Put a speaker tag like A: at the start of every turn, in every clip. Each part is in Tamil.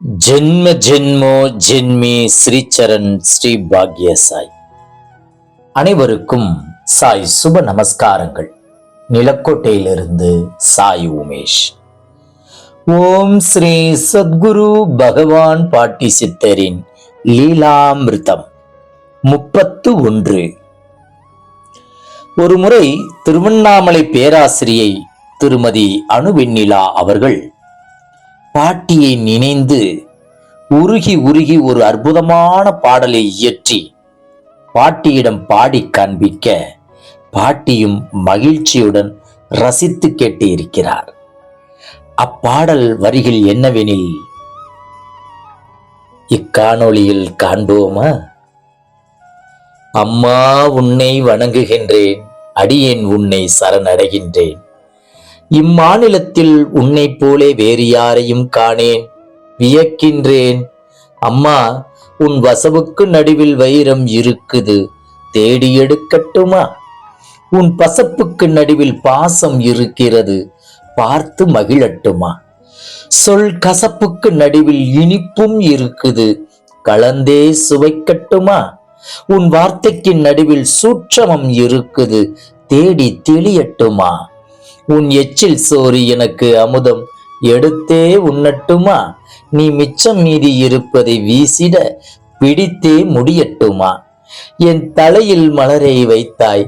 A: ஜென்ம ஜென்மோ ஜென்மி ஸ்ரீச்சரண் ஸ்ரீ பாக்ய சாய். அனைவருக்கும் சாய் சுப நமஸ்காரங்கள். நிலக்கோட்டையிலிருந்து சாய் உமேஷ். ஓம் ஸ்ரீ சத்குரு பகவான் பாட்டி சித்தரின் லீலாமிருதம் 31. ஒரு முறை திருவண்ணாமலை பேராசிரியை திருமதி அணுவெண்ணிலா அவர்கள் பாட்டியை நினைந்து உருகி உருகி ஒரு அற்புதமான பாடலை இயற்றி பாட்டியிடம் பாடி காண்பிக்க பாட்டியும் மகிழ்ச்சியுடன் ரசித்து கேட்டு இருக்கிறார். அப்பாடல் வரிகள் என்னவெனில், இக்காணொளியில் காண்போமா? அம்மா உன்னை வணங்குகின்றேன், அடியேன் உன்னை சரணடைகின்றேன். இம்மாநிலத்தில் உன்னை போலே வேறு யாரையும் காணேன், வியக்கின்றேன். அம்மா, உன் வசவுக்கு நடுவில் வைரம் இருக்குது, தேடி எடுக்கட்டுமா? உன் பசப்புக்கு நடுவில் பாசம் இருக்கிறது, பார்த்து மகிழட்டுமா? சொல் கசப்புக்கு நடுவில் இனிப்பும் இருக்குது, கலந்தே சுவைக்கட்டுமா? உன் வார்த்தைக்கு நடுவில் சூட்சமம் இருக்குது, தேடி தெளியட்டுமா? உன் எச்சில் சோறு எனக்கு அமுதம், எடுத்தே உண்ணட்டுமா? நீ மிச்சம் மீதி இருப்பதை வீசிட பிடித்தே முடியட்டுமா? என் தலையில் மலரை வைத்தாய்,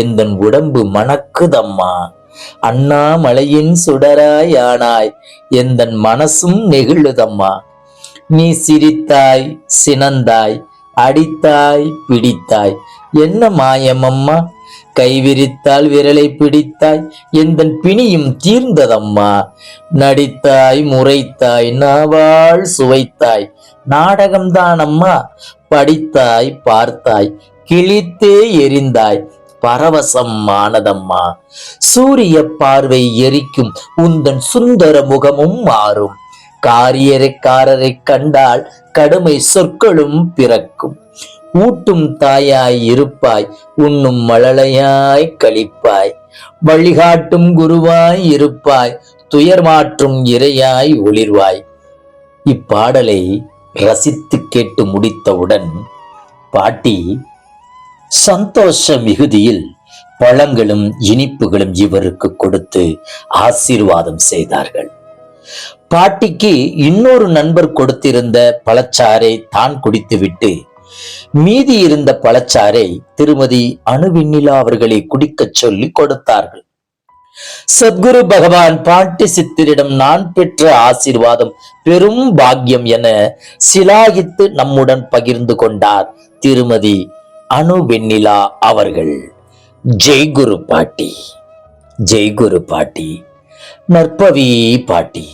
A: எந்தன் உடம்பு மணக்குதம்மா. அண்ணாமலையின் சுடராய் ஆனாய், எந்தன் மனசும் நெகிழுதம்மா. நீ சிரித்தாய், சினந்தாய், அடித்தாய், பிடித்தாய், என்ன மாயமம்மா? கைவிரித்தால் விரலை பிடித்தாய், எந்தன் பிணியும் தீர்ந்ததம்மா. நடித்தாய், முறைத்தாய், நாவாள் சுவைத்தாய், நாடகம்தான் அம்மா. படித்தாய், பார்த்தாய், கிழித்தே எரிந்தாய், பரவசம் ஆனதம்மா. சூரிய பார்வை எரிக்கும் உந்தன் சுந்தர முகமும் மாறும். காரியரைக்காரரை கண்டால் கடுமை சொற்களும் பிறக்கும். ஊட்டும் தாயாய் இருப்பாய், உண்ணும் மழலையாய் கழிப்பாய், வழிகாட்டும் குருவாய் இருப்பாய், துயர் மாற்றும் இறையாய் ஒளிர்வாய். இப்பாடலை ரசித்து கேட்டு முடித்தவுடன் பாட்டி சந்தோஷ மிகுதியில் பழங்களும் இனிப்புகளும் இவருக்கு கொடுத்து ஆசீர்வாதம் செய்தார்கள். பாட்டிக்கு இன்னொரு நண்பர் கொடுத்திருந்த பழச்சாறை தான் குடித்துவிட்டு மீதி இருந்த பழச்சாறை திருமதி அணுவெண்ணிலா அவர்களை குடிக்க சொல்லி கொடுத்தார்கள். சத்குரு பகவான் பாட்டி சித்தரிடம் நான் பெற்ற ஆசீர்வாதம் பெரும் பாக்கியம் என சிலாகித்து நம்முடன் பகிர்ந்து கொண்டார் திருமதி அணுவெண்ணிலா அவர்கள். ஜெய்குரு பாட்டி, ஜெய்குரு பாட்டி, நற்பவி பாட்டி.